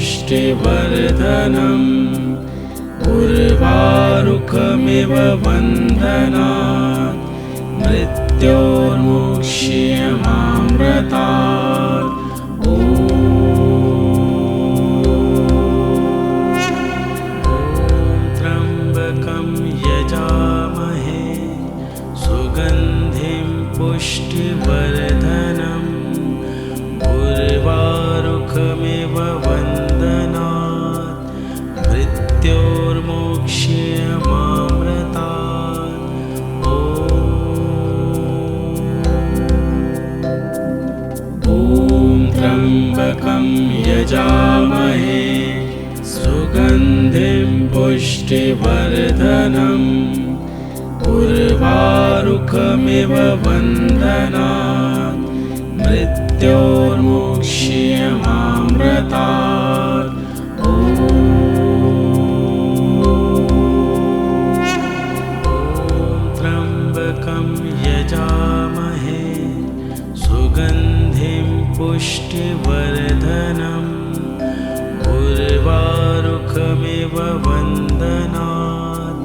पुष्टिवर्धनम् उर्वारुकमिव बन्धनात् मृत्योर्मुक्ष्यमामृतात्। त्र्यम्बकं यजामहे सुगन्धिं पुष्टिवर्धनम् उर्वारुकमिव बन्धनात् मृत्योर्मुक्ष्यमामृतात्। ॐ त्र्यम्बकं यजामहे सुगन्धिं पुष्टिवर्धनम् उर्वारुकमिव बन्धनात् मृत्योर्मुक्ष्यमामृतात्। त्र्यम्बकं यजामहे सुगन्धिं पुष्टिवर्धनम् उर्वारुकमिव बन्धनात्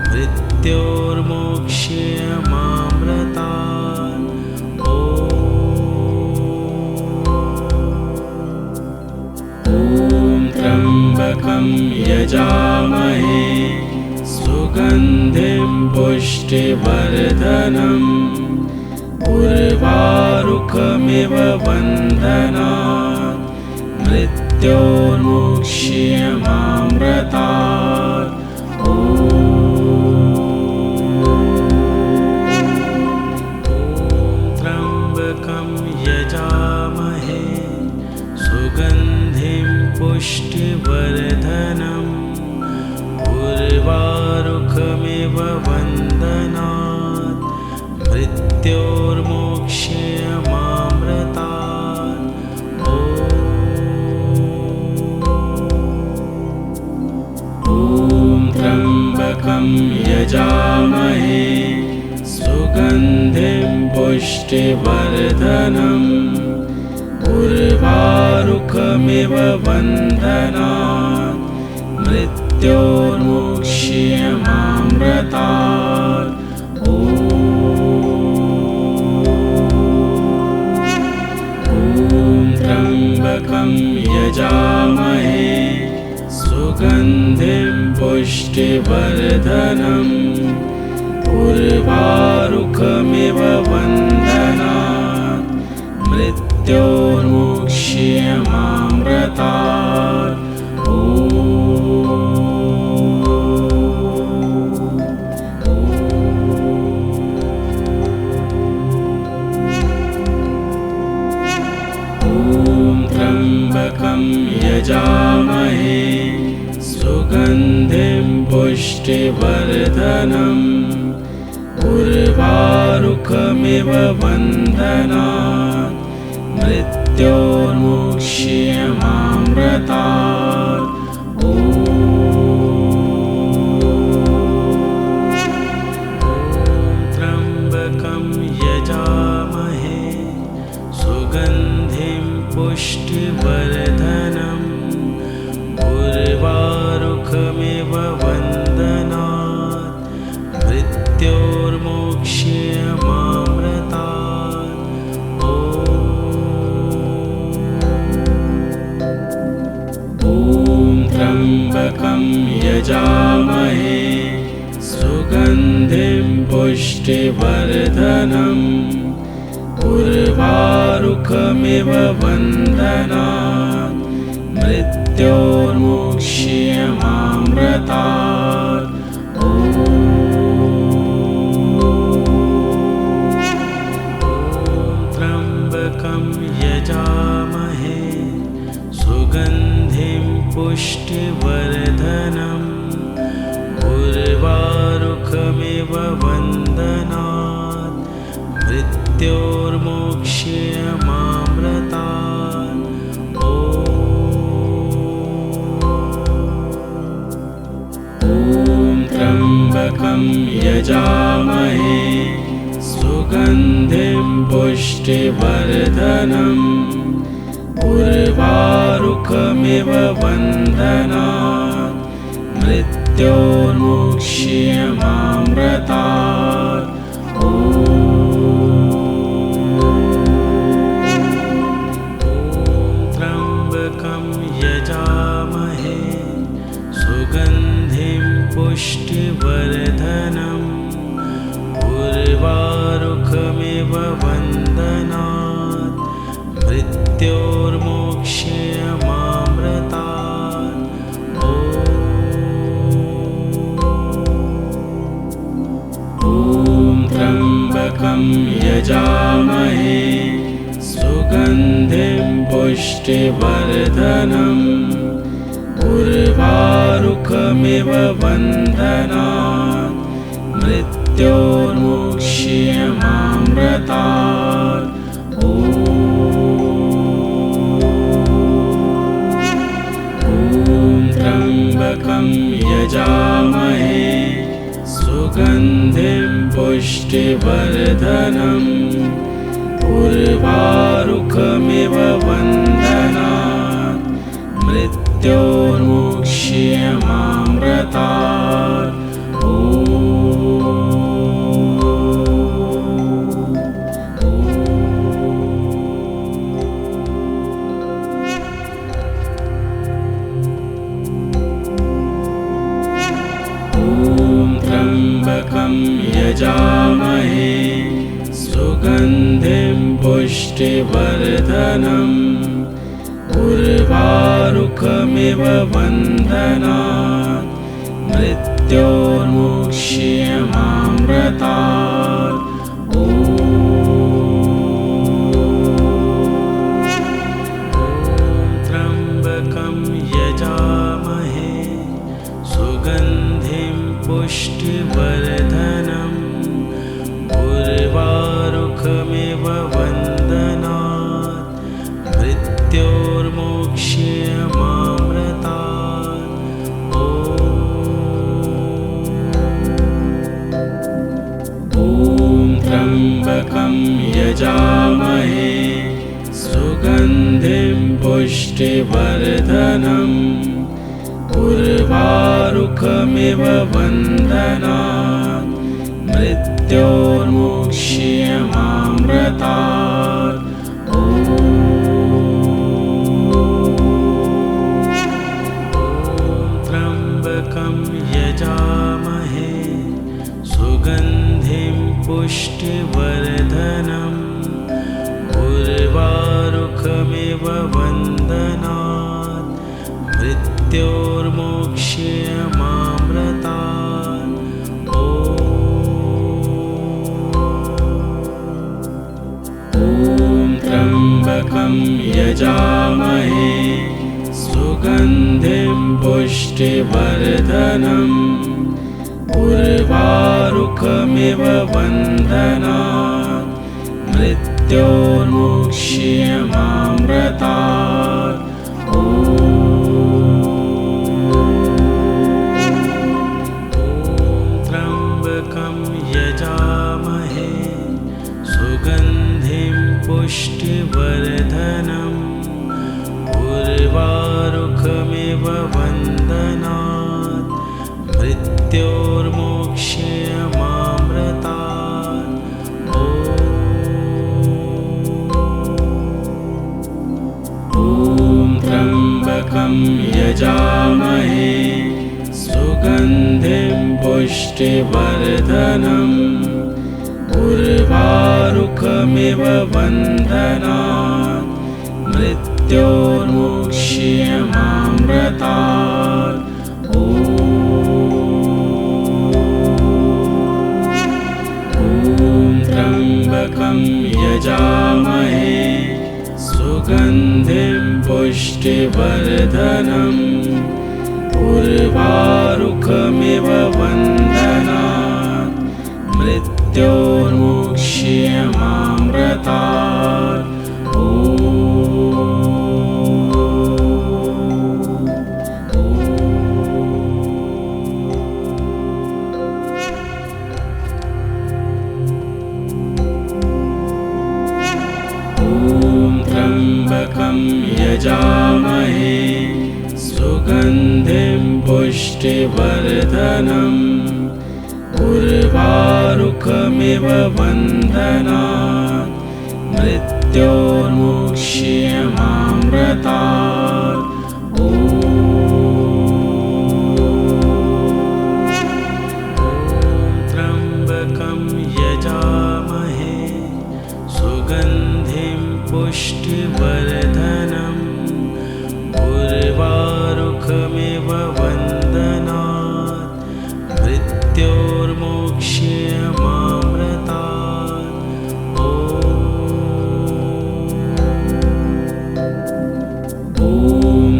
मृत्योर्मुक्ष्यमामृतात्। ॐ त्र्यम्बकं यजामहे सुगन्धिं पुष्टिवर्धनम् उर्वारुकमिव बन्धनात् मृत्योर्मुक्ष्यमामृतात्। त्र्यम्बकं यजामहे सुगन्धिं पुष्टिवर्धनम् उर्वारुकमिव बन्धनात् मृत्योर्मुक्ष्यमामृतात्। ॐ त्र्यम्बकं यजामहे सुगन्धिं पुष्टिवर्धनम् उर्वारुकमिव बन्धनात् मृत्योर्मुक्ष्यमामृतात्। ॐ त्र्यम्बकं यजामहे सुगन्धिं पुष्टिवर्धनम् उर्वारुकमिव बन्धनात् मृत्योर्मुक्ष्यमामृतात्। त्र्यम्बकं यजामहे सुगन्धिं पुष्टिवर्धनम् उर्वारुकमिव बन्धनात् मृत्योर्मुक्ष्यमामृतात्। त्र्यम्बकं यजामहे सुगन्धिं पुष्टिवर्धनम् उर्वारुकमिव बन्धनात् मृत्योर्मुक्ष्यमामृतात्। ॐ त्र्यम्बकं यजामहे सुगन्धिं पुष्टिवर्धनम् उर्वारुकमिव बन्धनात् मृत्योर्मुक्ष्यमामृतात्। त्र्यम्बकं यजामहे सुगन्धिं पुष्टिवर्धनम् उर्वारुकमिव बन्धनात् मृत्योर्मुक्ष्यमामृतात्। त्र्यम्बकं यजामहे सुगन्धिं पुष्टिवर्धनम् उर्वारुकमिव त्र्यम्बकमिव बन्धनात् मृत्योर्मुक्ष्यमामृतात्। ॐ त्र्यम्बकं यजामहे सुगन्धिं पुष्टिवर्धनम् उर्वारुकमिव बन्धनात् मृत्योर्मुक्ष्यमामृतात्। ॐ त्र्यम्बकं यजामहे सुगन्धिं पुष्टिवर्धनम् उर्वारुकमिव बन्धनात् मृत्योर्मुक्ष्यमामृतात्। ॐ त्र्यम्बकं यजामहे सुगन्धिं पुष्टिवर्धनम् उर्वारुकमिव बन्धनात् मृत्योर्मुक्ष्यमामृतात्। त्र्यम्बकं यजामहे सुगन्धिं पुष्टिवर्धनम् उर्वारुकमिव बन्धनात् मृत्योर्मुक्ष्यमामृतात्। ॐ त्र्यम्बकं यजामहे सुगन्धिं पुष्टिवर्धनम् उर्वारुकमिव बन्धनात् मृत्योर्मुक्ष्यमामृतात्। ॐ त्र्यम्बकं यजामहे सुगन्धिं पुष्टिवर्धनम् उर्वारुकमिव बन्धनात् मृत्योर्मुक्ष्यमामृतात्। ॐ त्र्यम्बकं यजामहे सुगन्धिं पुष्टिवर्धनम् उर्वारुकमिव बन्धनात् मृत्योर्मुक्ष्यमामृतात्। ॐ त्र्यम्बकं यजामहे सुगन्धिं पुष्टिवर्धनम् उर्वारुकमिव बन्धनात् मृत्योर्मुक्ष्यमामृतात्। ॐ त्र्यम्बकं यजामहे सुगन्धिं पुष्टिवर्धनम् उर्वारुकमिव बन्धनात् मृत्योर्मुक्ष्यमामृतात्। ॐ त्र्यम्बकं यजामहे सुगन्धिं पुष्टिवर्धनम् उर्वारुकमिव बन्धनात् मृत्योर्मुक्ष्यमामृतात्। ॐ त्र्यम्बकं यजामहे सुगन्धिं पुष्टिवर्धनम् उर्वारुकमिव बन्धनात् मृत्योर्मुक्ष्यमामृतात्। त्र्यम्बकं यजामहे पुष्टिवर्धनम् उर्वारुकमिव बन्धनात् मृत्योर्मुक्ष्यमामृतात्। त्र्यम्बकं यजामहे सुगन्धिं पुष्टिवर्धनम् उर्वारुकमिव बन्धनात् मृत्योर्मुक्ष्यमामृतात्। ॐ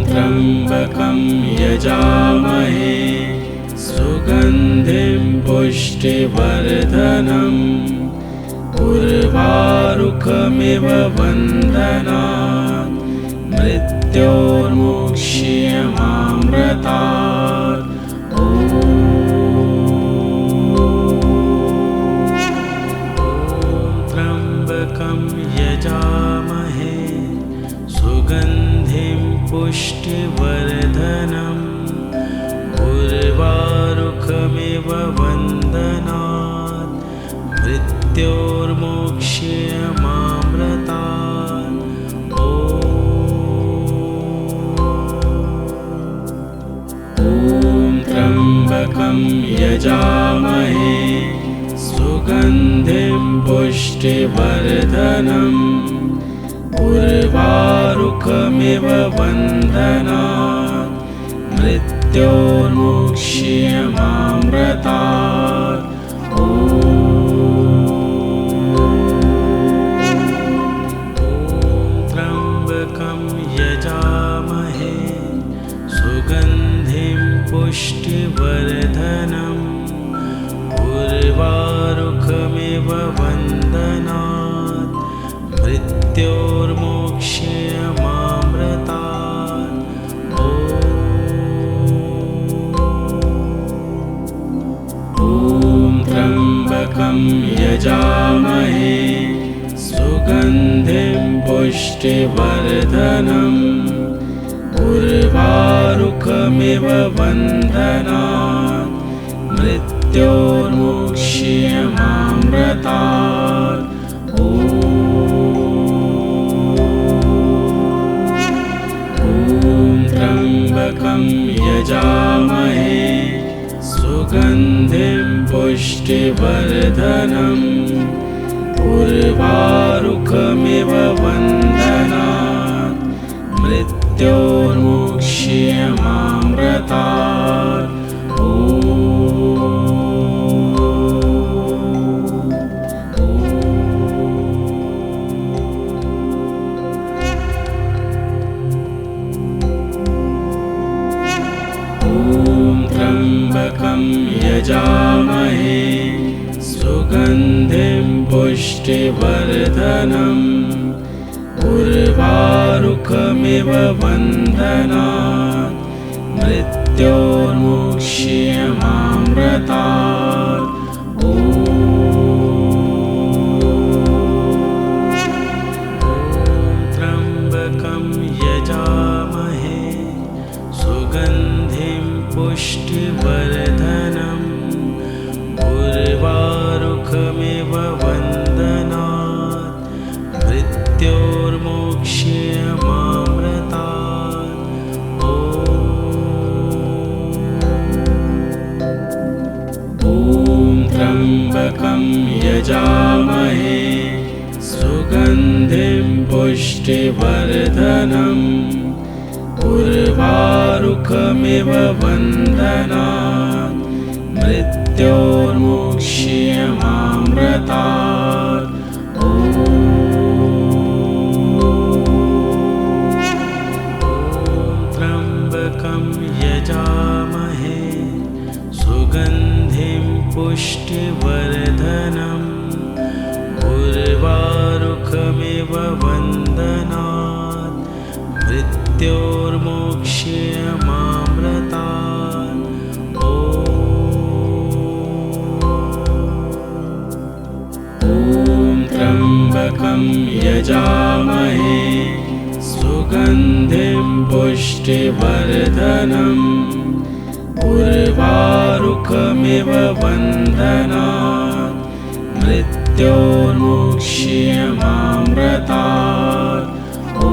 त्र्यम्बकं यजामहे सुगन्धिं पुष्टिवर्धनम् उर्वारुकमिव बन्धनात् मृत्योर्मुक्ष्यमामृतात्। त्र्यम्बकं यजामहे सुगन्धिं पुष्टिवर्धनम् उर्वारुकमिव बन्धनात् मृत्योर्मुक्ष्यमामृतात्। ॐ त्र्यम्बकं यजामहे सुगन्धिं पुष्टिवर्धनम् उर्वारुकमिव बन्धनात् मृत्योर्मुक्ष्यमामृतात्। त्र्यम्बकं यजामहे सुगन्धिं पुष्टिवर्धनम् उर्वारुकमिव बन्धनात् मृत्योर्मुक्ष्यमामृतात्। ॐ त्र्यम्बकं यजामहे सुगन्धिं पुष्टिवर्धनम् उर्वारुकमिव बन्धनात् मृत्योर्मुक्ष्यमामृतात्। त्र्यम्बकं यजामहे सुगन्धिं पुष्टिवर्धनम् उर्वारुकमिव बन्धनात् मृत्योर्मुक्ष्यमामृतात्। त्र्यम्बकं यजामहे सुगन्धिं पुष्टिवर्धनम् उर्वारुकमिव बन्धनात् मृत्योर्मुक्ष्यमामृतात्। त्र्यम्बकं यजामहे सुगन्धिं पुष्टिवर्धनम् उर्वारुकमिव बन्धनात् मृत्योर्मुक्ष्यमामृतात्। ॐ त्र्यम्बकं यजामहे सुगन्धिं पुष्टिवर्धनम् उर्वारुकमिव बन्धनात् मृत्योर्मुक्ष्यमामृतात्। त्र्यम्बकं यजामहे सुगन्धिं पुष्टिवर्धनम् उर्वारुकमिव बन्धनात् मृत्योर्मुक्ष्यमामृतात्। त्र्यम्बकं यजामहे सुगन्धिं पुष्टिवर्धनम् उर्वारुकमिव बन्धनात् मृत्योर्मुक्ष्यमामृतात्। ॐ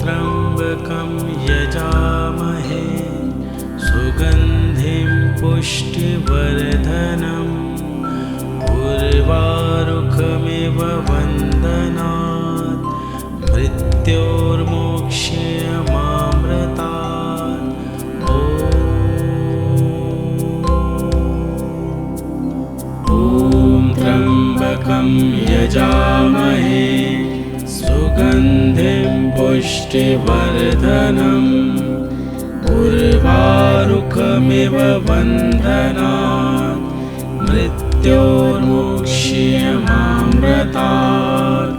त्र्यम्बकं यजामहे सुगन्धिं पुष्टिवर्धनम् उर्वारुकमिव बन्धनात् मृत्योर्मुक्ष्यमामृतात्। ॐ त्र्यम्बकं यजामहे सुगन्धिं पुष्टिवर्धनम् उर्वारुकमिव बन्धनात् मृत्योर्मुक्ष्यमामृतात्।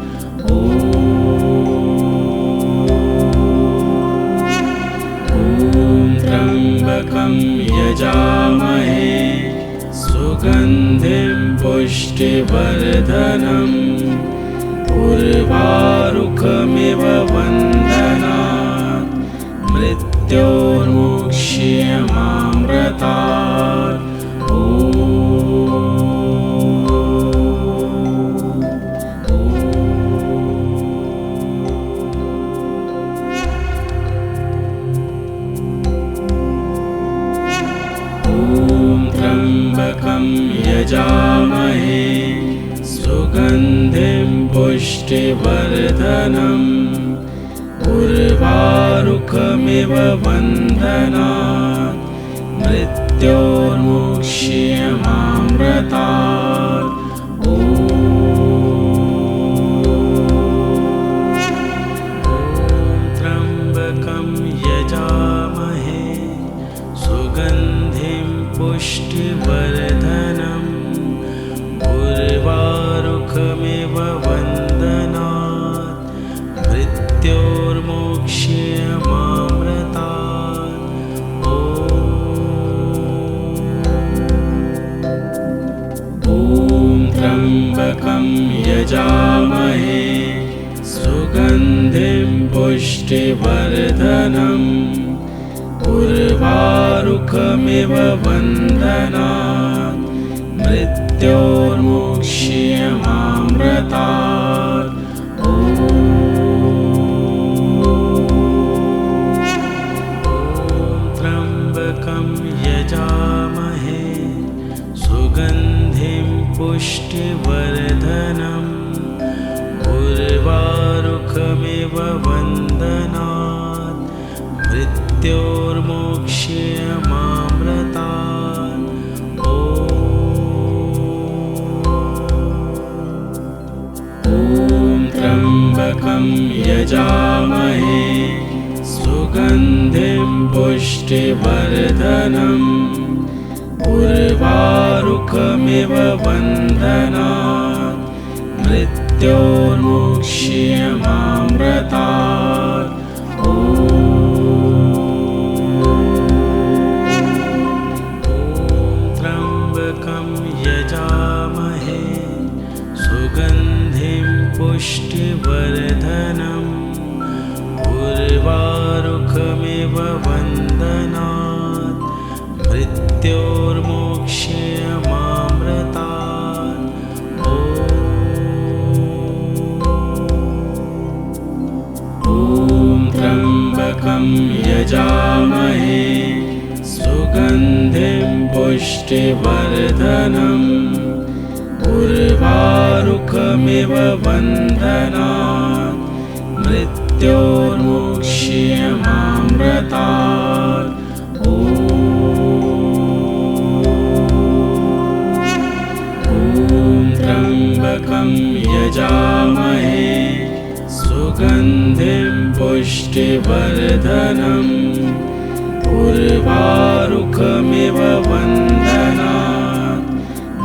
त्र्यम्बकं यजामहे सुगन्धिं पुष्टिवर्धनम् उर्वारुकमिव बन्धनात् मृत्योर्मुक्ष्यमामृतात्। त्र्यम्बकं यजामहे सुगन्धिं पुष्टिवर्धनम् उर्वारुकमिव बन्धनात् मृत्योर्मुक्ष्यमामृतात्। त्र्यम्बकं यजामहे सुगन्धिं पुष्टिवर्धनम् उर्वारुकमिव बन्धनात् मृत्योर्मुक्ष्यमामृतात्। ॐ त्र्यम्बकं यजामहे सुगन्धिं पुष्टिवर्धनम् उर्वारुकमिव बन्धनात् मृत्योर्मुक्ष्यमामृतात्। त्र्यम्बकं यजामहे सुगन्धिं पुष्टिवर्धनम् उर्वारुकमिव बन्धनात् मृत्योर्मुक्ष्यमामृतात्। ॐ त्र्यम्बकं यजामहे सुगन्धिं पुष्टिवर्धनम् उर्वारुकमिव बन्धनात् मृत्योर्मुक्ष्यमामृतात्। त्र्यम्बकं यजामहे सुगन्धिं पुष्टिवर्धनम् उर्वारुकमिव बन्धनात् मृत्योर्मुक्ष्यमामृतात्। ॐ त्र्यम्बकं यजामहे सुगन्धिं पुष्टिवर्धनम् उर्वारुकमिव बन्धनात् मृत्योर्मुक्ष्यमामृतात्। त्र्यम्बकं यजामहे सुगन्धिं पुष्टिवर्धनम् उर्वारुकमिव बन्धनात्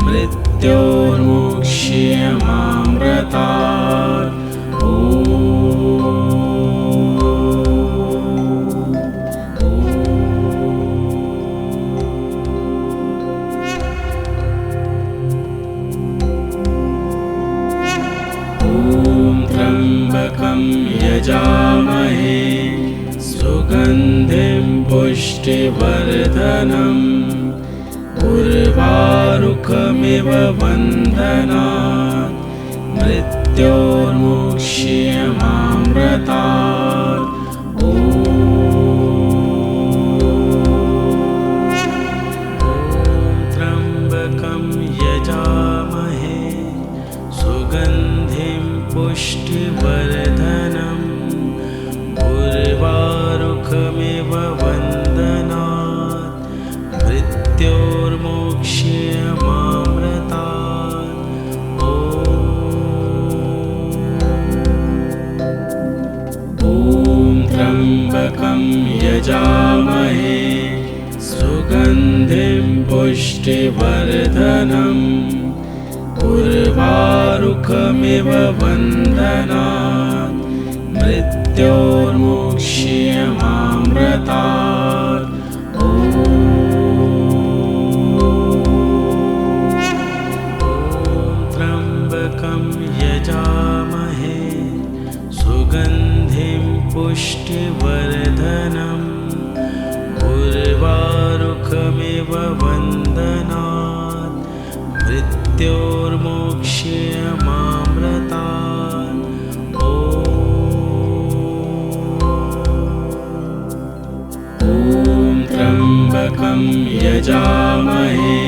मृत्योर्मुक्ष्यमामृतात्। ॐ त्र्यम्बकं यजामहे सुगन्धिं पुष्टिवर्धनम् उर्वारुकमिव बन्धनात् मृत्योर्मुक्ष्यमामृतात्। त्र्यम्बकं यजामहे सुगन्धिं पुष्टिवर्धनम् उर्वारुकमिव बन्धनात् मृत्योर्मुक्ष्यमामृतात्। त्र्यम्बकं यजामहे सुगन्धिं पुष्टिवर्धनम् उर्वारुकमिव बन्धनात् मृत्योर्मुक्ष्यमामृतात्। त्र्यम्बकं यजामहे सुगन्धिं पुष्टिवर्धनम् उर्वारुकमिव बन्धनात् मृत्योर्मुक्ष्यमामृतात्। त्र्यम्बकं यजामहे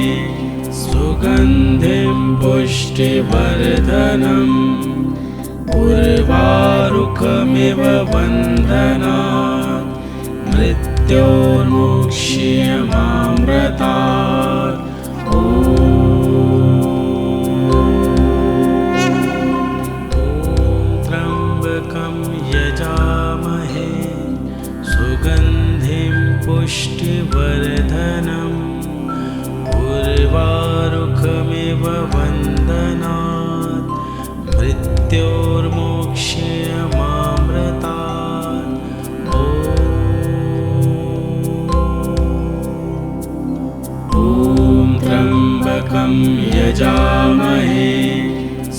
सुगन्धिं पुष्टिवर्धनम् उर्वारुकमिव बन्धनात् मृत्योर्मुक्ष्यमामृतात्। त्र्यम्बकं यजामहे सुगन्धिं पुष्टिवर्धनम् उर्वारुकमिव बन्धनात् मृत्योर्मुक्ष्यमामृतात्। त्र्यम्बकं यजामहे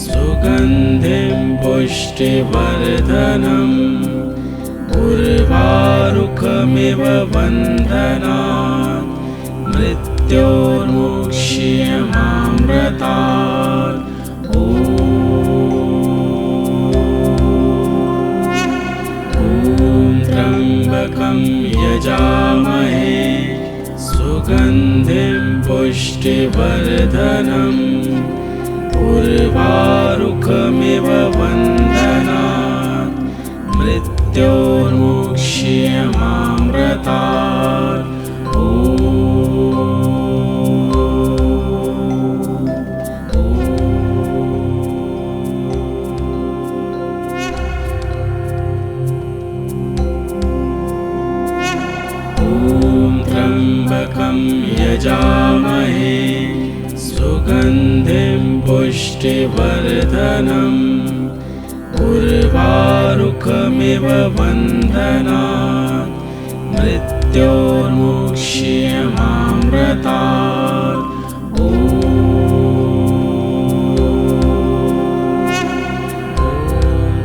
सुगन्धिं पुष्टिवर्धनम् उर्वारुकमिव बन्धनात् मृत्योर्मुक्ष्यमामृतात्। त्र्यम्बकं यजामहे सुगन्धिं पुष्टिवर्धनम् उर्वारुकमिव बन्धनात् मृत्योर्मुक्ष्यमामृतात्। त्र्यम्बकं यजामहे सुगन्धिं पुष्टिवर्धनम् उर्वारुकमिव बन्धनात् मृत्योर्मुक्ष्यमामृतात्।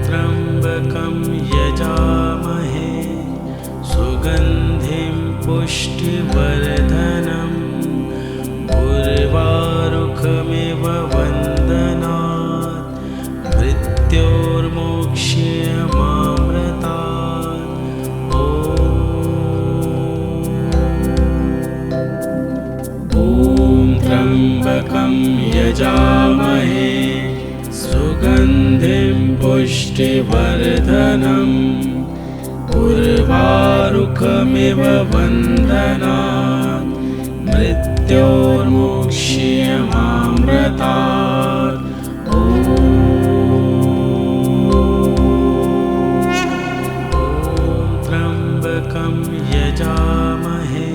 त्र्यम्बकं यजामहे सुगन्धिं पुष्टिवर्धनम् उर्वारुकमिव बन्धनात् मृत्योर्मुक्ष्यमामृतात्। त्र्यम्बकं यजामहे सुगन्धिं पुष्टिवर्धनम् उर्वारुकमिव बन्धनात् मृत्योर्मुक्ष्यमामृतात्। त्र्यम्बकं यजामहे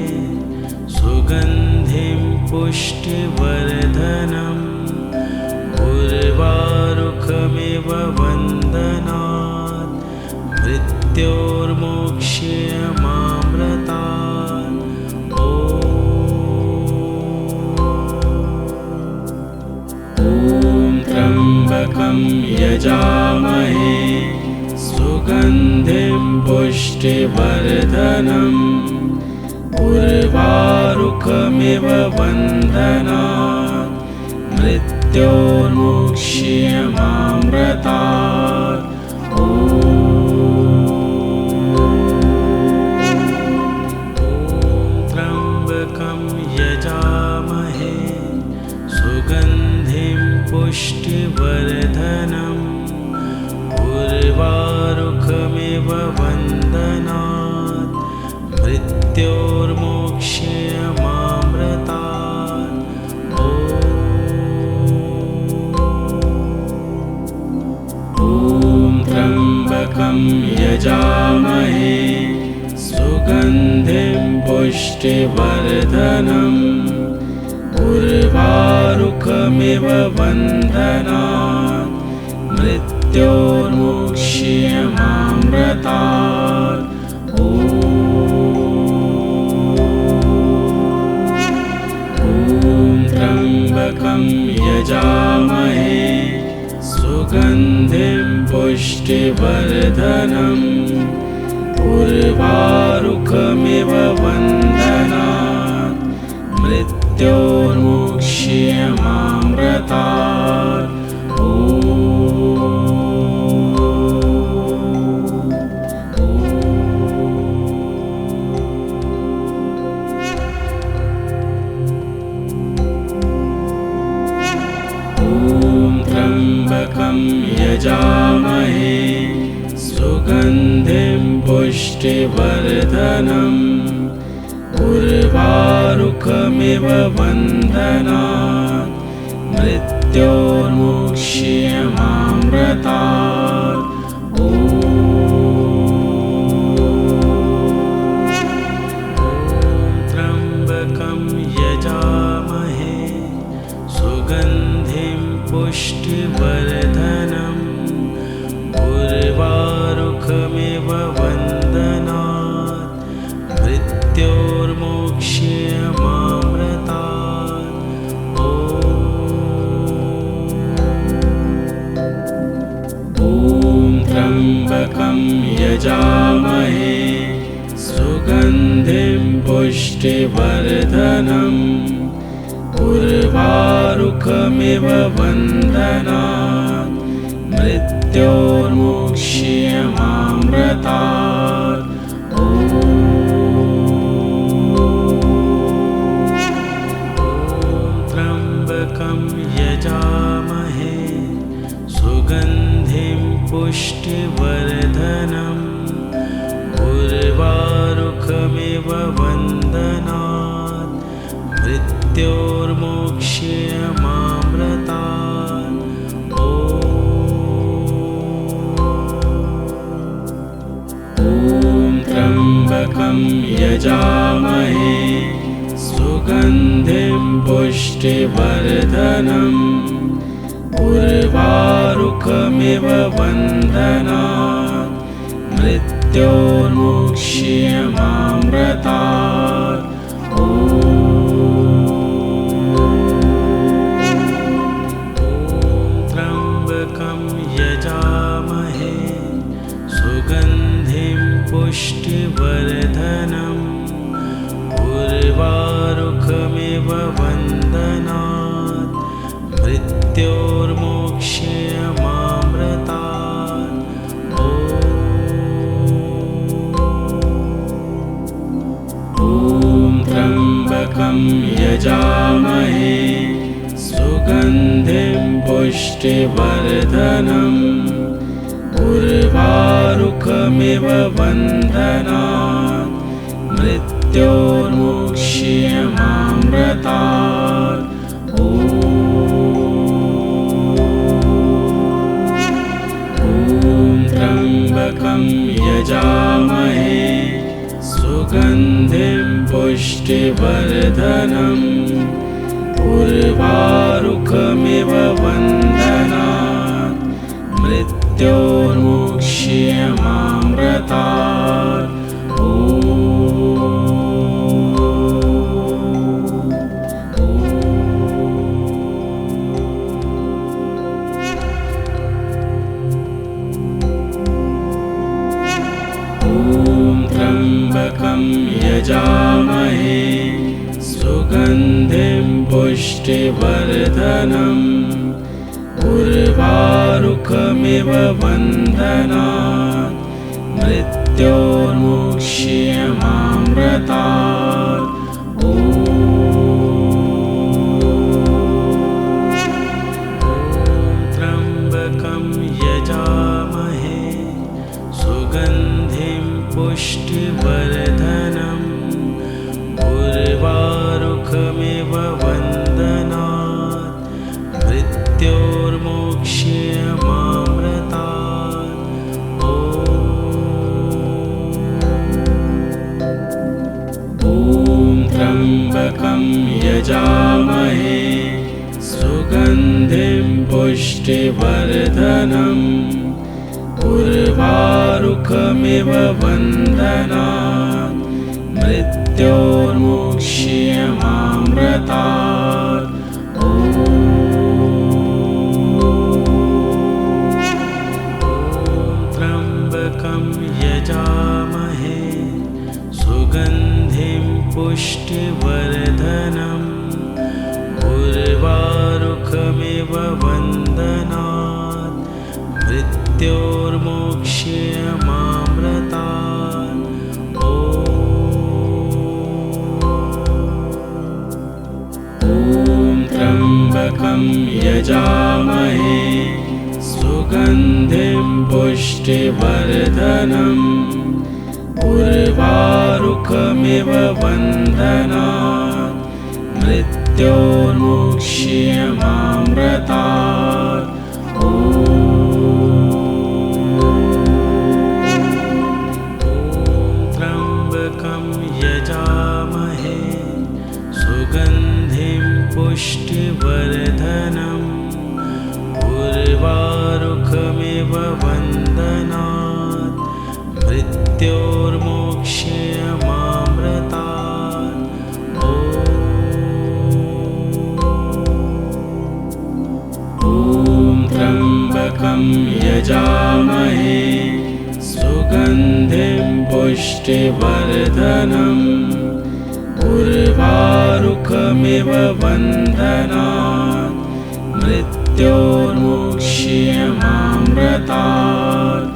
सुगन्धिं पुष्टिवर्धनम् उर्वारुकमिव बन्धनात् मृत्योर्मुक्ष्यमामृतात्। त्र्यम्बकं यजामहे पुष्टिवर्धनम् उर्वारुकमिव बन्धनात् मृत्योर्मुक्ष्यमामृतात्। ॐ त्र्यम्बकं यजामहे सुगन्धिं पुष्टिवर्धनम् उर्वारुकमिव बन्धनात् मृत्योर्मुक्ष्यमामृतात्। ॐ त्र्यम्बकं यजामहे सुगन्धिं पुष्टिवर्धनम् उर्वारुकमिव बन्धनात् मृत्योर्मुक्ष्यमामृतात्। ॐ त्र्यम्बकं यजामहे सुगन्धिं पुष्टिवर्धनम् उर्वारुकमिव बन्धनात् मृत्योर्मुक्ष्यमामृतात्। त्र्यम्बकं यजामहे सुगन्धिं पुष्टिवर्धनम् उर्वारुकमिव बन्धनात् मृत्योर्मुक्ष्यमामृतात्। ॐ त्र्यम्बकं यजामहे सुगन्धिं पुष्टिवर्धनम् उर्वारुकमिव बन्धनात् मृत्योर्मुक्ष्यमामृतात्। ॐ त्र्यम्बकं यजामहे सुगन्धिं पुष्टिवर्धनम् उर्वारुकमिव बन्धनात् मृत्योर्मुक्ष्यमामृतात्। ॐ त्र्यम्बकं यजामहे सुगन्धिं पुष्टिवर्धनम् उर्वारुकमिव बन्धनात् मृत्योर्मुक्ष्यमामृतात्। ॐ त्र्यम्बकं यजामहे सुगन्धिं पुष्टिवर्धनम् उर्वारुकमिव बन्धनात् मृत्योर्मुक्ष्यमामृतात्। ॐ त्र्यम्बकं यजामहे सुगन्धिं पुष्टिवर्धनम् उर्वारुकमिव बन्धनात् मृत्योर्मुक्ष्यमामृतात्। ॐ त्र्यम्बकं यजामहे सुगन्धिं पुष्टिवर्धनम् उर्वारुकमिव बन्धनात् मृत्योर्मुक्ष्यमामृतात्। ॐ त्र्यम्बकं यजामहे सुगन्धिं पुष्टिवर्धनम् उर्वारुकमिव बन्धनात् मृत्योर्मुक्ष्यमामृतात्। ॐ त्र्यम्बकं यजामहे सुगन्धिं पुष्टिवर्धनम् उर्वारुकमिव बन्धनात् मृत्योर्मुक्ष्यमामृतात्। त्र्यम्बकं यजामहे सुगन्धिं पुष्टिवर्धनम् उर्वारुकमिव बन्धनात् मृत्योर्मुक्ष्यमामृतात्। ॐ त्र्यम्बकं यजामहे सुगन्धिं पुष्टिवर्धनम् उर्वारुकमिव बन्धनात् मृत्योर्मुक्ष्यमामृतात्। त्र्यम्बकं यजामहे सुगन्धिं पुष्टिवर्धनम् उर्वारुकमिव बन्धनात् मृत्योर्मुक्ष्यमामृतात्। ॐ त्र्यम्बकं यजामहे सुगन्धिं पुष्टिवर्धनम् उर्वारुकमिव बन्धनात् मृत्योर्मुक्ष्यमामृतात्। त्र्यम्बकं यजामहे सुगन्धिं पुष्टिवर्धनम् उर्वारुकमिव बन्धनात् मृत्योर्मुक्ष्यमामृतात्। ॐ त्र्यम्बकं यजामहे सुगन्धिं पुष्टिवर्धनम् उर्वारुकमिव बन्धनात् मृत्योर्मुक्ष्यमामृतात्।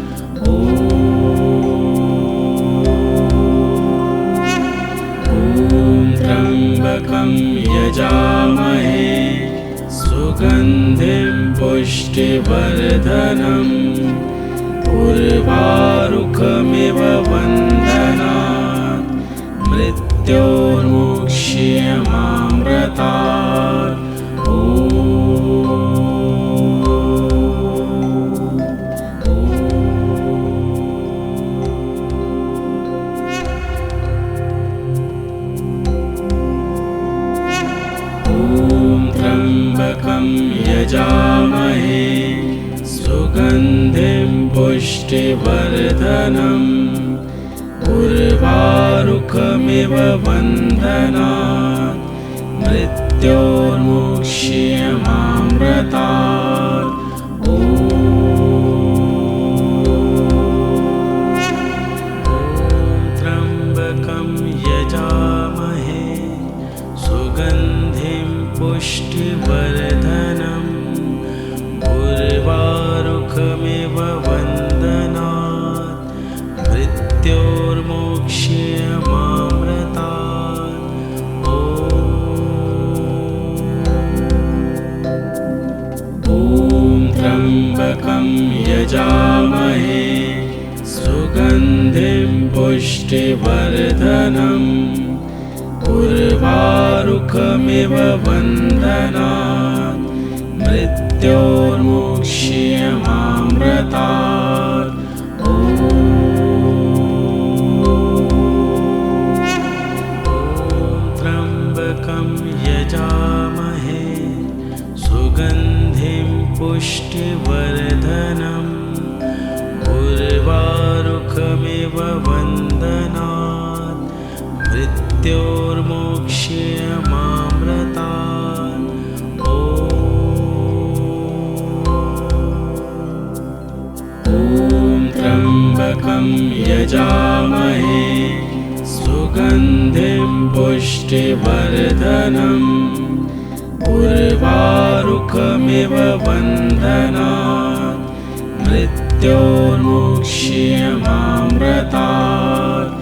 त्र्यम्बकं यजामहे सुगन्धिं पुष्टिवर्धनम् उर्वारुकमिव बन्धनात् मृत्योर्मुक्ष्यमामृतात्। त्र्यम्बकं यजामहे सुगन्धिं पुष्टिवर्धनम् उर्वारुकमिव बन्धनात् मृत्योर्मुक्ष्यमामृतात्। त्र्यम्बकं यजामहे सुगन्धिं पुष्टिवर्धनम् उर्वारुकमिव बन्धनात् मृत्योर्मुक्ष्यमामृतात्। ॐ त्र्यम्बकं यजामहे सुगन्धिं पुष्टिवर्धनम् उर्वारुकमिव बन्धनात् मृत्योर्मुक्ष्यमामृतात्। त्र्यम्बकं यजामहे सुगन्धिं पुष्टिवर्धनम् उर्वारुकमिव बन्धनात् मृत्योर्मुक्ष्यमामृतात्। ॐ त्र्यम्बकं यजामहे सुगन्धिं पुष्टिवर्धनम् उर्वारुकमिव बन्धनात् मृत्योर्मुक्ष्यमामृतात्।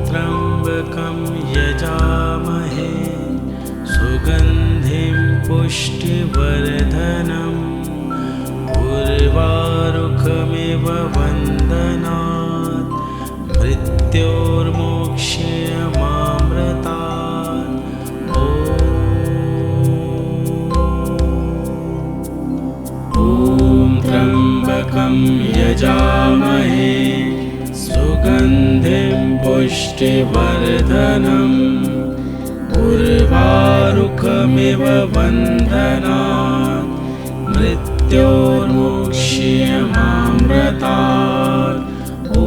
त्र्यम्बकं यजामहे सुगन्धिं पुष्टिवर्धनम् उर्वारुकमिव बन्धनात् मृत्योर्मुक्ष्यमामृतात्। ॐ त्र्यम्बकं यजामहे सुगन्धिं पुष्टिवर्धनम् उर्वारुकमिव बन्धनात् मृत्योर्मुक्ष्यमामृतात्। ॐ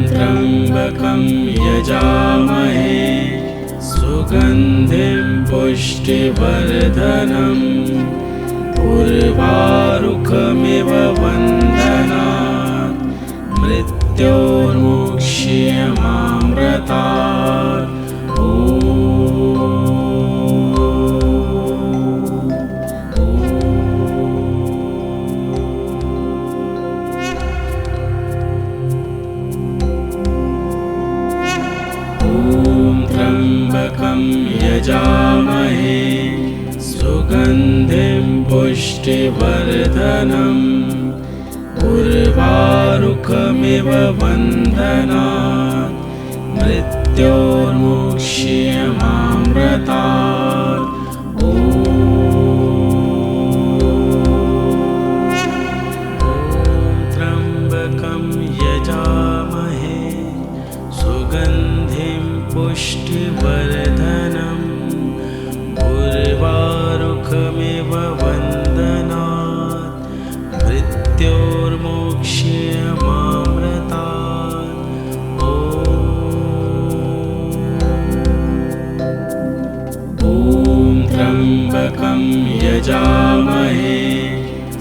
त्र्यम्बकं यजामहे सुगन्धिं पुष्टिवर्धनम् उर्वारुकमिव बन्धनात् मृत्योर्मुक्ष्यमामृतात्। त्र्यम्बकं यजामहे सुगन्धिं पुष्टिवर्धनम् उर्वारुकमिव बन्धनात् मृत्योर्मुक्ष्यमामृतात्। त्र्यम्बकं यजामहे सुगन्धिं पुष्टिवर्धनम् उर्वारुकमिव बन्धनात् मृत्योर्मुक्ष्यमामृतात्। ॐ त्र्यम्बकं यजामहे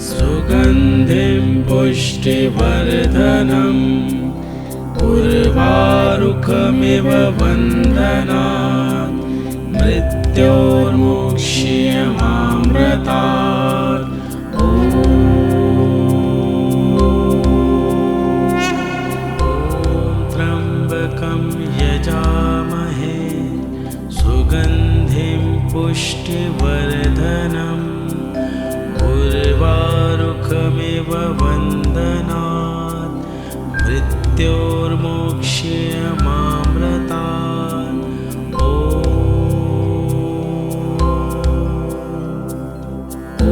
सुगन्धिं पुष्टिवर्धनम् उर्वारुकमिव बन्धनात् मृत्योर्मुक्ष्यमामृतात्। त्र्यम्बकं यजामहे सुगन्धिं पुष्टिवर्धनम् उर्वारुकमिव बन्धनात् मृत्योर्मुक्ष्यमामृतात्। ॐ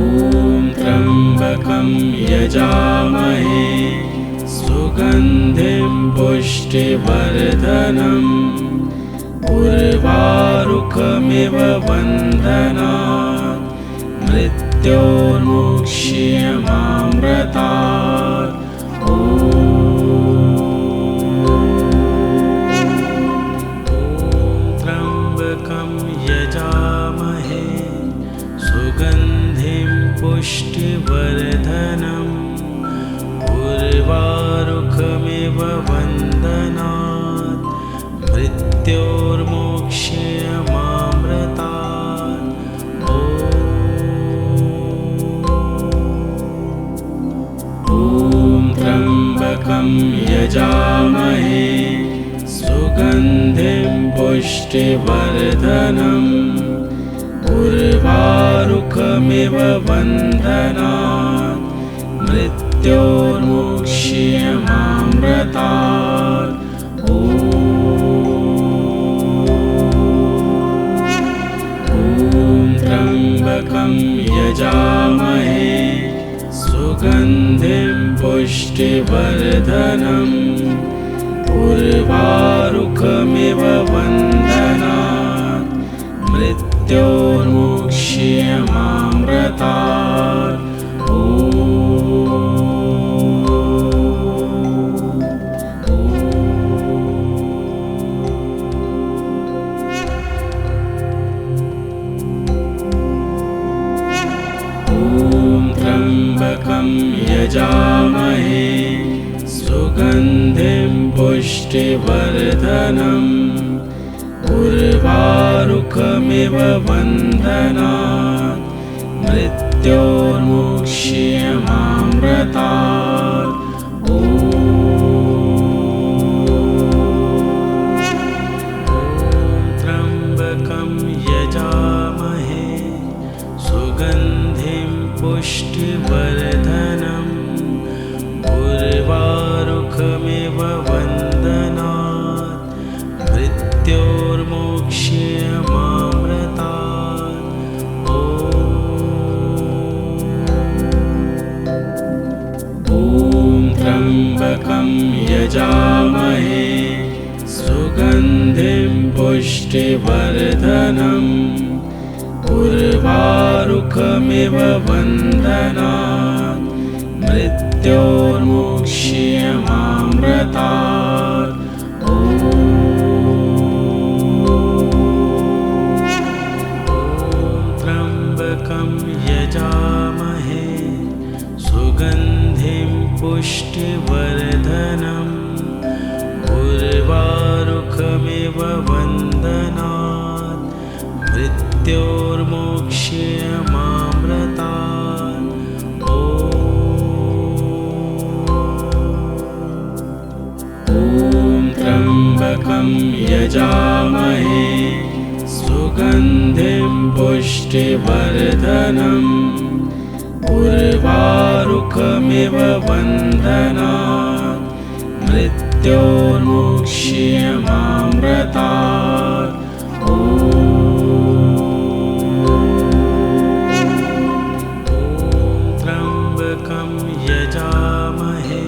त्र्यम्बकं यजामहे सुगन्धिं पुष्टिवर्धनम् उर्वारुकमिव बन्धनात् मृत्योर्मुक्ष्यमामृतात्। त्र्यम्बकं यजामहे सुगन्धिं पुष्टिवर्धनम् उर्वारुकमिव बन्धनात् मृत्योर्मुक्ष्यमामृतात्। ॐ त्र्यम्बकं यजामहे सुगन्धिं पुष्टिवर्धनम् उर्वारुकमिव बन्धनात् मृत्योर्मुक्ष्यमामृतात्। ॐ त्र्यम्बकं यजामहे सुगन्धिं पुष्टिवर्धनम् उर्वारुकमिव बन्धनात् मृत्योर्मुक्ष्यमामृतात्। यजामहे सुगन्धिं पुष्टिवर्धनम् उर्वारुकमिव बन्धनात् मृत्योर्मुक्ष्यमामृतात्। त्र्यम्बकं यजामहे सुगन्धिं पुष्टिवर्धनम् उर्वारुकमिव बन्धनात् मृत्योर्मुक्ष्यमामृतात्। त्र्यम्बकं यजामहे सुगन्धिं पुष्टिवर्धनम् उर्वारुकमिव बन्धनात् मृत्योर्मुक्ष्यमामृतात्। त्र्यम्बकं यजामहे सुगन्धिं पुष्टिवर्धनम् उर्वारुकमिव बन्धनात् मृत्योर्मुक्ष्यमामृतात्। त्र्यम्बकं यजामहे सुगन्धिं पुष्टिवर्धनम् उर्वारुकमिव बन्धनात् मृत्योर्मुक्ष्यमामृतात्। त्र्यम्बकं यजामहे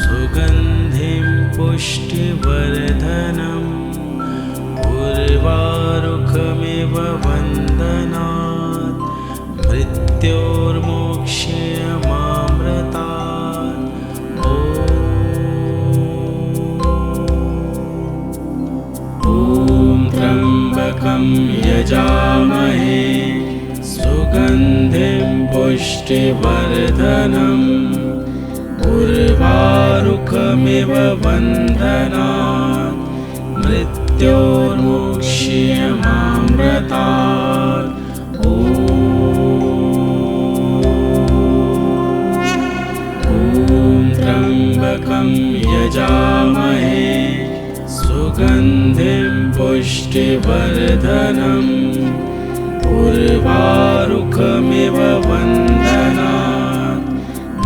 सुगन्धिं पुष्टिवर्धनम् उर्वारुकमिव बन्धनात् मृत्योर्मुक्ष्यमामृतात्। त्र्यम्बकं यजामहे सुगन्धिं पुष्टिवर्धनम् उर्वारुकमिव बन्धनात् मृत्योर्मुक्ष्यमामृतात्। त्र्यम्बकं यजामहे सुगन्धिं पुष्टिवर्धनम् उर्वारुकमिव बन्धनात्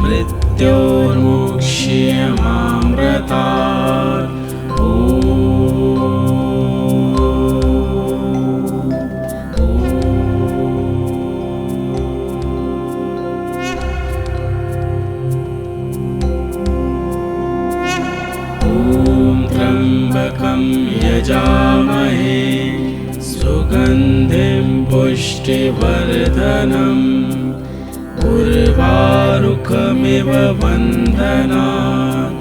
मृत्योर्मुक्ष्यमामृतात्। त्र्यम्बकं यजामहे सुगन्धिं पुष्टिवर्धनम् उर्वारुकमिव बन्धनात्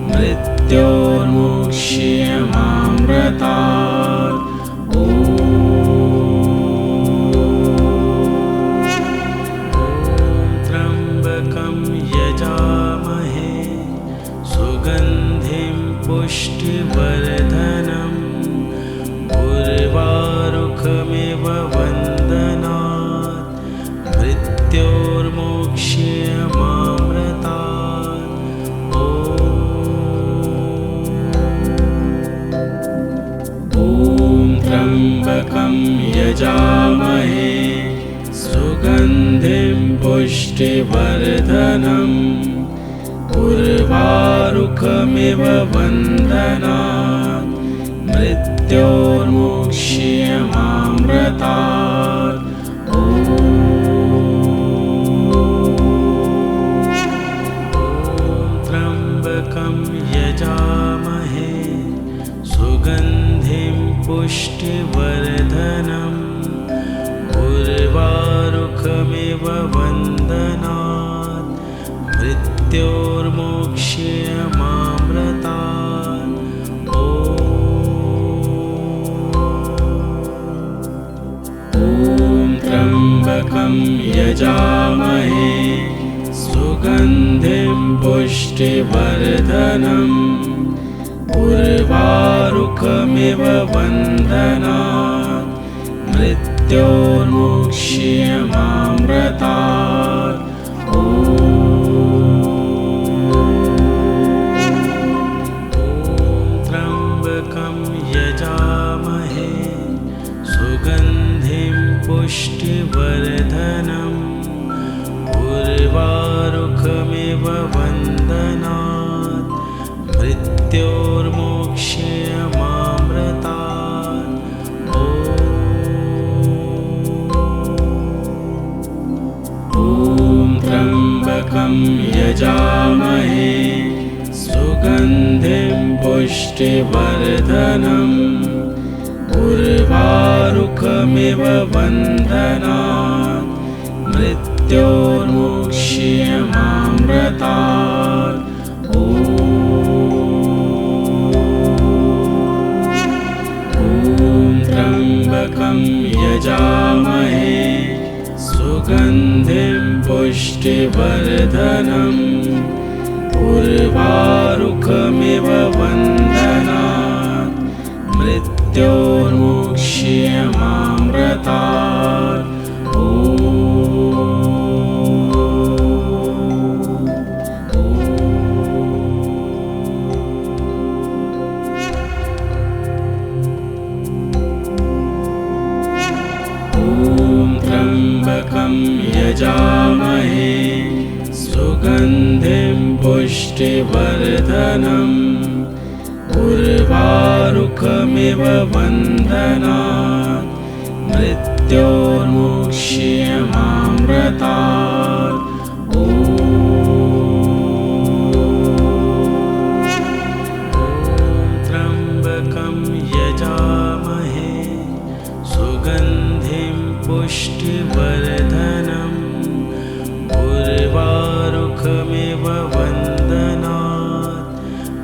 मृत्योर्मुक्ष्यमामृतात्। त्र्यम्बकं यजामहे सुगन्धिं पुष्टिवर्धनम् उर्वारुकमिव बन्धनात् मृत्योर्मुक्ष्यमामृतात्। त्र्यम्बकं यजामहे सुगन्धिं पुष्टिवर्धनम् उर्वारुकमिव बन्धनात् मृत्योर्मुक्ष्यमामृतात्। त्र्यम्बकं यजामहे सुगन्धिं पुष्टिवर्धनम् उर्वारुकमिव बन्धनात् मृत्योर्मुक्ष्यमामृतात्। त्र्यम्बकं यजामहे सुगन्धिं पुष्टिवर्धनम् उर्वारुकमिव वन्दनात् मृत्योर्मुक्ष्यमामृतात्। ॐ त्र्यम्बकं यजामहे सुगन्धिं पुष्टिवर्धनम् उर्वारुकमिव वन्दनात् मृत्योर्मुक्ष्यमामृतात्। ॐ त्र्यम्बकं यजामहे सुगन्धिं पुष्टिवर्धनम् उर्वारुकमिव वन्दनात् मृत्योर्मुक्ष्यमामृतात्। ॐ त्र्यम्बकं यजामहे सुगन्धिं पुष्टिवर्धनम् उर्वारुकमिव वन्दनात् मृत्योर्मुक्ष्यमामृतात्। त्र्यम्बकं यजामहे सुगन्धिं पुष्टिवर्धनम् उर्वारुकमिव वन्दनात् मृत्योर्मुक्ष्यमामृतात्। त्र्यम्बकं यजामहे सुगन्धिं पुष्टिवर्धनम् उर्वारुकमिव वन्दनात्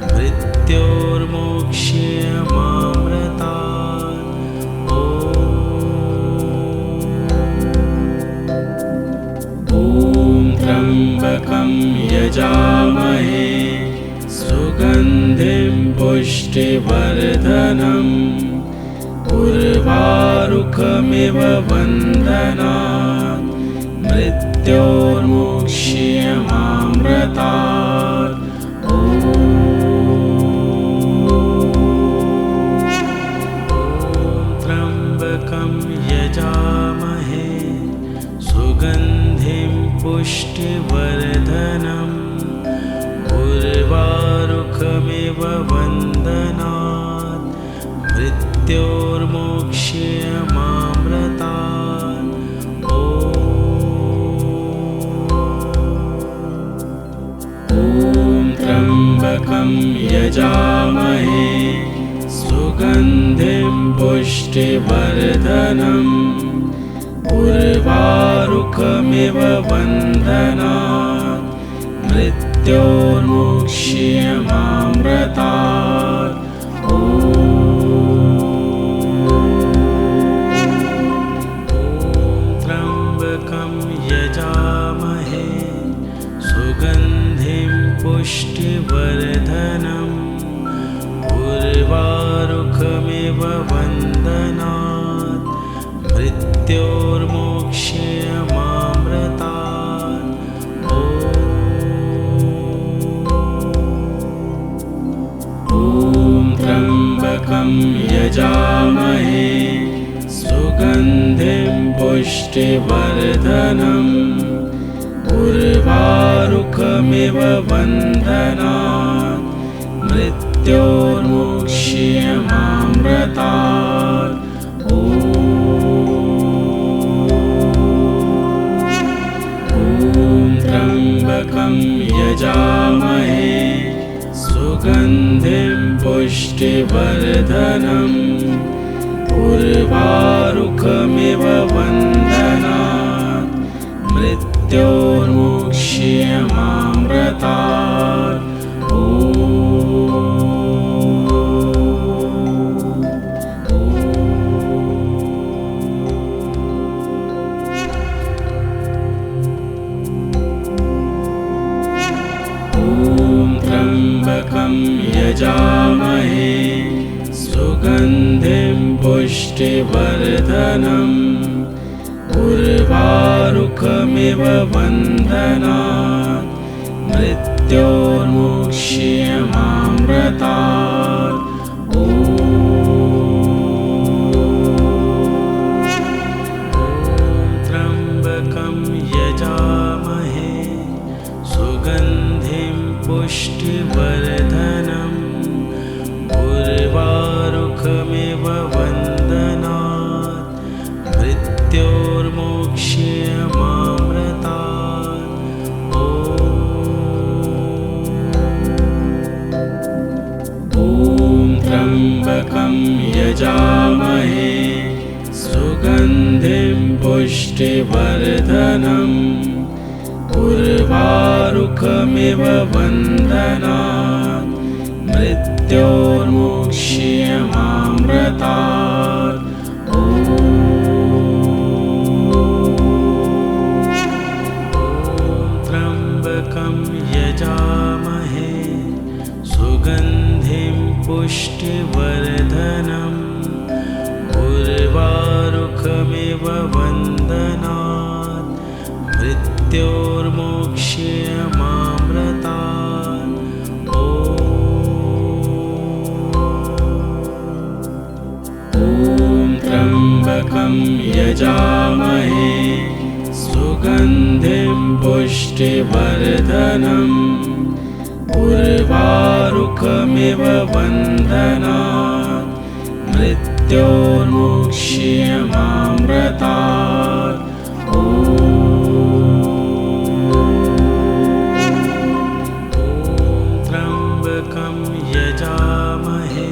मृत्योर्मुक्ष्यमामृतात्। ॐ त्र्यम्बकं यजामहे सुगन्धिं पुष्टिवर्धनम् उर्वारुकमिव वन्दनात् मृत्योर्मुक्ष्यमामृतात्। त्र्यम्बकं यजामहे सुगन्धिं पुष्टिवर्धनम् उर्वारुकमिव वन्दनात् मृत्योर्मुक्ष्यमामृतात्। ॐ त्र्यम्बकं यजामहे सुगन्धिं पुष्टिवर्धनम् उर्वारुकमिव वन्दनात् मृत्योर्मुक्ष्यमामृतात्। त्र्यम्बकं यजामहे सुगन्धिं पुष्टिवर्धनम् उर्वारुकमिव वन्दनात् मृत्योर्मुक्ष्यमामृतात्। ॐ त्र्यम्बकं यजामहे सुगन्धिं पुष्टिवर्धनम् उर्वारुकमिव वन्दनात् मृत्योर्मुक्ष्यमामृतात्। ॐ त्र्यम्बकं यजामहे सुगन्धिं पुष्टिवर्धनम् उर्वारुकमिव वन्दनात् मृत्योर्मुक्ष्यमामृतात्। ॐ पुष्टिवर्धनम् उर्वारुकमिव बन्धनात् मृत्योर्मुक्ष्यमामृतात्। त्र्यम्बकं यजामहे सुगन्धिं पुष्टिवर्धनम् उर्वारुकमिव बन्धनात् मृत्योर्मुक्ष्यमामृतात्। ॐ त्र्यम्बकं यजामहे सुगन्धिं पुष्टिवर्धनम् उर्वारुकमिव बन्धनात् मृत्योर्मुक्ष्यमामृतात्। त्र्यम्बकं यजामहे सुगन्धिं पुष्टिवर्धनम् उर्वारुकमिव बन्धनात् मृत्योर्मुक्ष्यमामृतात्। ॐ त्र्यम्बकं यजामहे सुगन्धिं पुष्टिवर्धनम् उर्वारुकमिव बन्धनात् मृत्योर्मुक्ष्यमामृतात्। त्र्यम्बकं यजामहे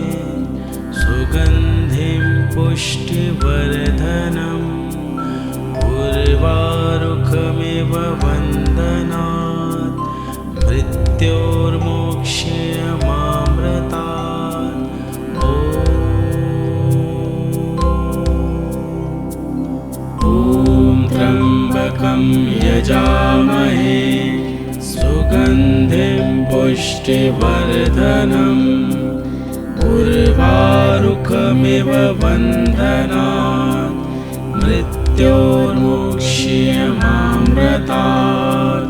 सुगन्धिं पुष्टिवर्धनम् उर्वारुकमिव बन्धनात् मृत्योर्मुक्ष्यमामृतात्। ॐ त्र्यम्बकं यजामहे सुगन्धिं पुष्टिवर्धनम् उर्वारुकमिव बन्धनात् मृत्योर्मुक्ष्यमामृतात्।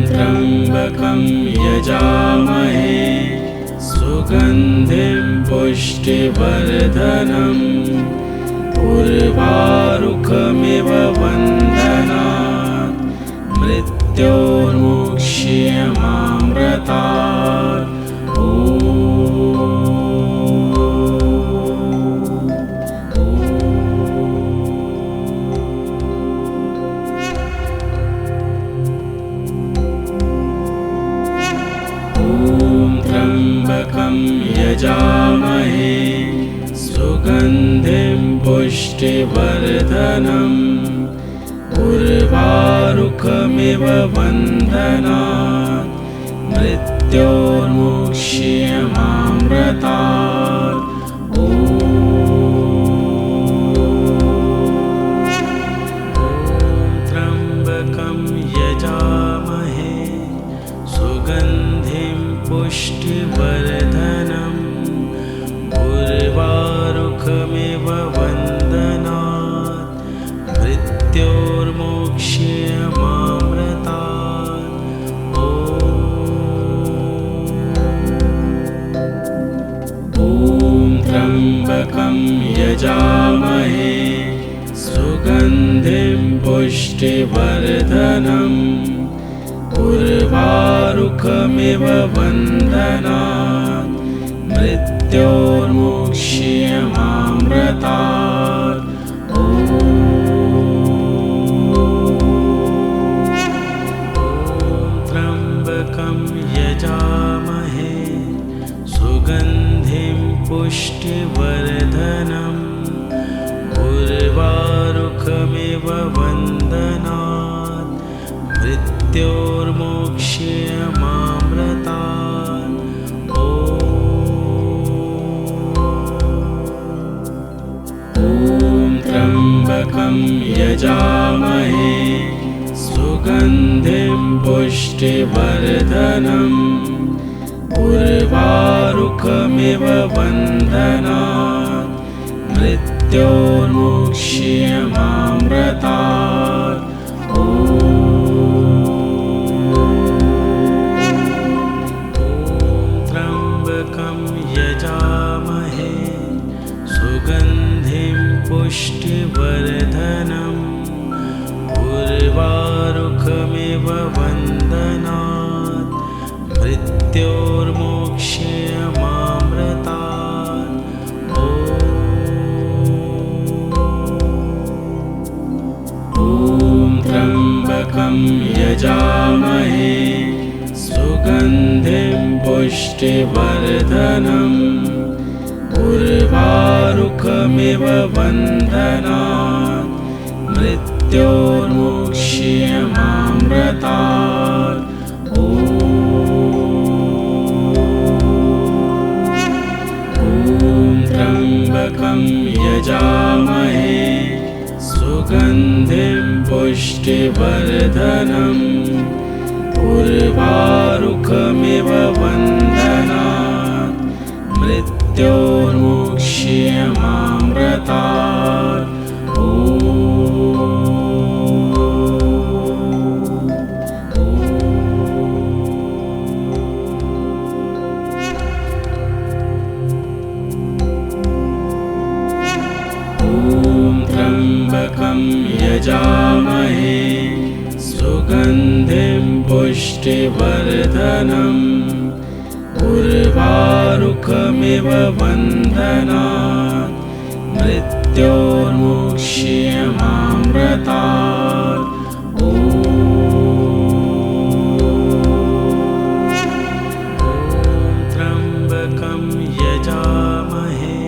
त्र्यम्बकं यजामहे सुगन्धिं पुष्टिवर्धनम् उर्वारुकमिव बन्धनात् मृत्योर्मुक्ष्यमामृतात्। त्र्यम्बकं यजामहे सुगन्धिं पुष्टिवर्धनम् उर्वारुकमिव बन्धनात् मृत्योर्मुक्ष्यमामृतात्। त्र्यम्बकं यजामहे सुगन्धिं पुष्टिवर्धनम् उर्वारुकमिव बन्धनात् मृत्योर्मुक्ष्यमामृतात्। ॐ त्र्यम्बकं यजामहे सुगन्धिं पुष्टिवर्धनम् उर्वारुकमिव बन्धनात् मृत्योर्मुक्ष्यमामृतात्। त्र्यम्बकं यजामहे सुगन्धिं पुष्टिवर्धनम् उर्वारुकमिव बन्धनात् मृत्योर्मुक्ष्यमामृतात्। ॐ त्र्यम्बकं यजामहे सुगन्धिं पुष्टिवर्धनम् उर्वारुकमिव बन्धनात् मृत्योर्मुक्ष्यमामृतात्। ॐ त्र्यम्बकं यजामहे सुगन्धिं पुष्टिवर्धनम् उर्वारुकमिव बन्धनात् मृत्योर्मुक्ष्यमामृतात्। ॐ त्र्यम्बकं यजामहे सुगन्धिं पुष्टिवर्धनम् उर्वारुकमिव बन्धनात् मृत्योर्मुक्ष्यमामृतात्। ॐ त्र्यम्बकं यजामहे सुगन्धिं पुष्टिवर्धनम् उर्वारुकमिव बन्धनात् मृत्योर्मुक्ष्यमामृतात्। त्र्यम्बकं यजामहे सुगन्धिं पुष्टिवर्धनम् उर्वारुकमिव बन्धनात् मृत्योर्मुक्ष्यमामृतात्। ॐ त्र्यम्बकं यजामहे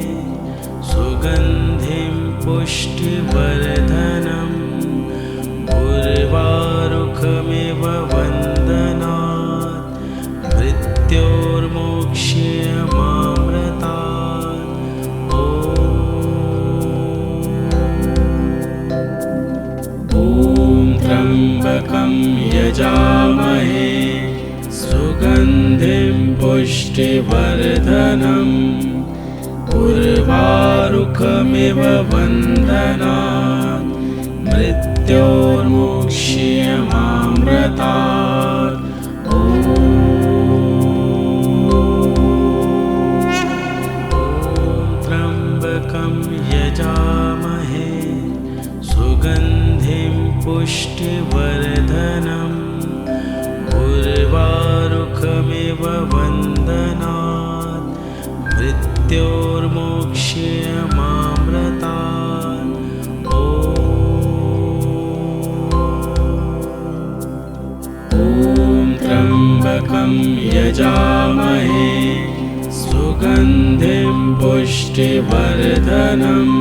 सुगन्धिं पुष्टिवर्धनम् उर्वारुकमिव बन्धनात् मृत्योर्मुक्ष्यमामृतात्। ॐ त्र्यम्बकं यजामहे सुगन्धिं पुष्टिवर्धनम् उर्वारुकमिव बन्धनात् मृत्योर्मुक्ष्यमामृतात्। ॐ त्र्यम्बकं यजामहे सुगन्धिं पुष्टिवर्धनम् उर्वारुकमिव बन्धनात् मृत्योर्मुक्ष्यमामृतात्। ॐ त्र्यम्बकं यजामहे सुगन्धिं पुष्टिवर्धनम्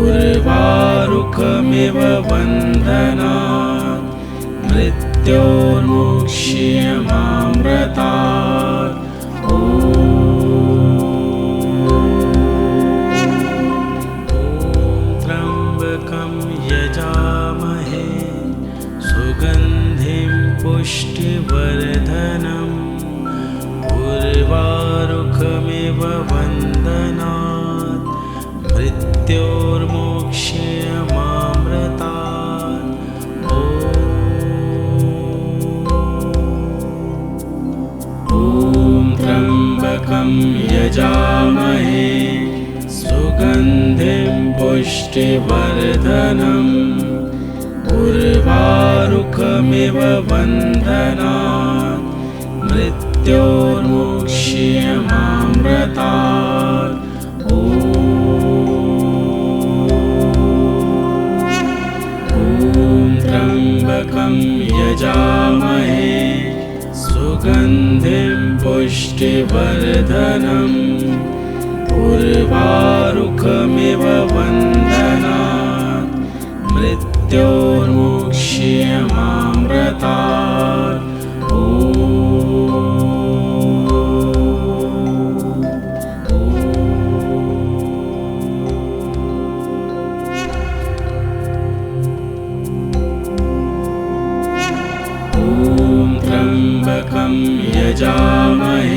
उर्वारुकमिव बन्धनात् मृत्योर्मुक्ष्यमामृतात्। ॐ त्र्यम्बकं यजामहे सुगन्धिं पुष्टिवर्धनम् उर्वारुकमिव बन्धनात् मृत्योर्मुक्ष्यमामृतात्। ॐ त्र्यम्बकं यजामहे सुगन्धिं पुष्टिवर्धनम् उर्वारुकमिव बन्धनात् मृत्योर्मुक्ष्यमामृतात्। ॐ त्र्यम्बकं यजामहे सुगन्धिं पुष्टिवर्धनम् उर्वारुकमिव बन्धनात् मृत्योर्मुक्ष्यमामृतात्। त्र्यम्बकं यजामहे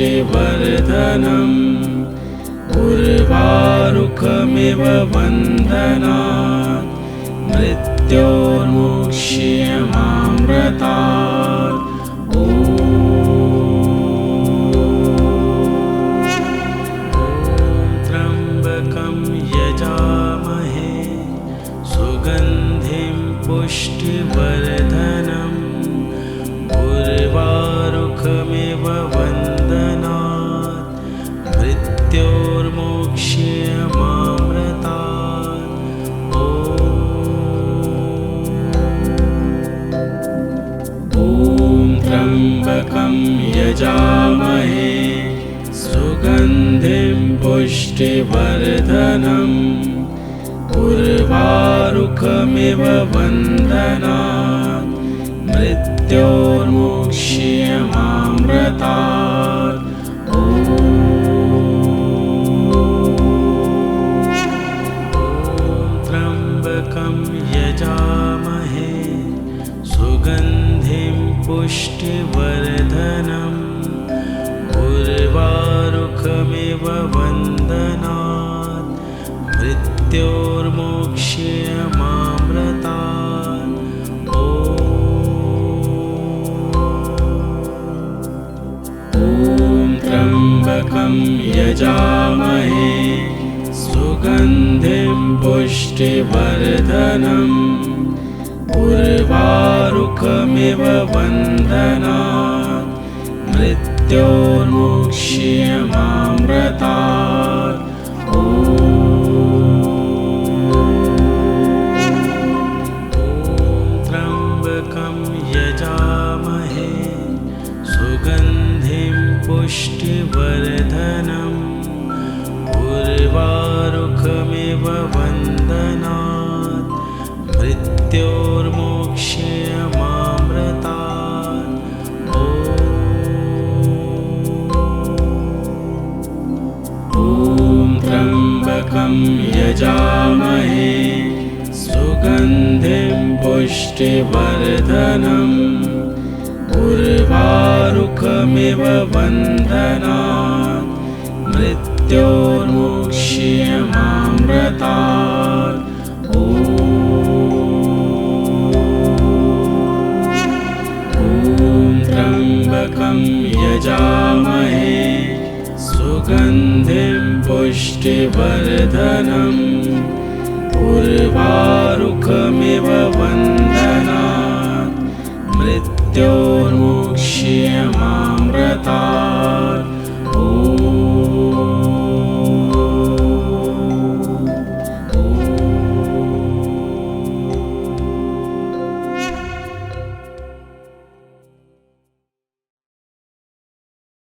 पुष्टिवर्धनम् उर्वारुकमिव बन्धनात् मृत्योर्मुक्ष्यमामृतात् त्र्यम्बकं यजामहे सुगन्धिं पुष्टिवर्धनम् उर्वारुकमिव बन्धनात् मृत्योर्मुक्ष्यमामृतात् त्र्यम्बकं यजामहे सुगन्धिं पुष्टिवर्धनम् उर्वारुकमिव बन्धनात् मृत्योर्मुक्ष्यमामृतात् त्र्यम्बकं यजामहे सुगन्धिं पुष्टिवर्धनम् उर्वारुकमिव बन्धनात् मृत्योर्मुक्ष्यमामृतात् त्र्यम्बकं यजामहे सुगन्धिं पुष्टिवर्धनम् उर्वारुकमिव बन्धनात् मृत्योर्मुक्ष्यमामृतात् त्र्यम्बकं यजामहे सुगन्धिं पुष्टिवर्धनम् उर्वारुकमिव बन्धनात् मृत्योर्मुक्ष्यमामृतात् त्र्यम्बकं यजामहे सुगन्धिं पुष्टिवर्धनम् उर्वारुकमिव बन्धनात् मृत्योर्मुक्ष्यमामृतात् त्र्यम्बकं यजामहे सुगन्धिं पुष्टिवर्धनम् उर्वारुकमिव बन्धनात् मृत्योर्मुक्ष्यमामृतात्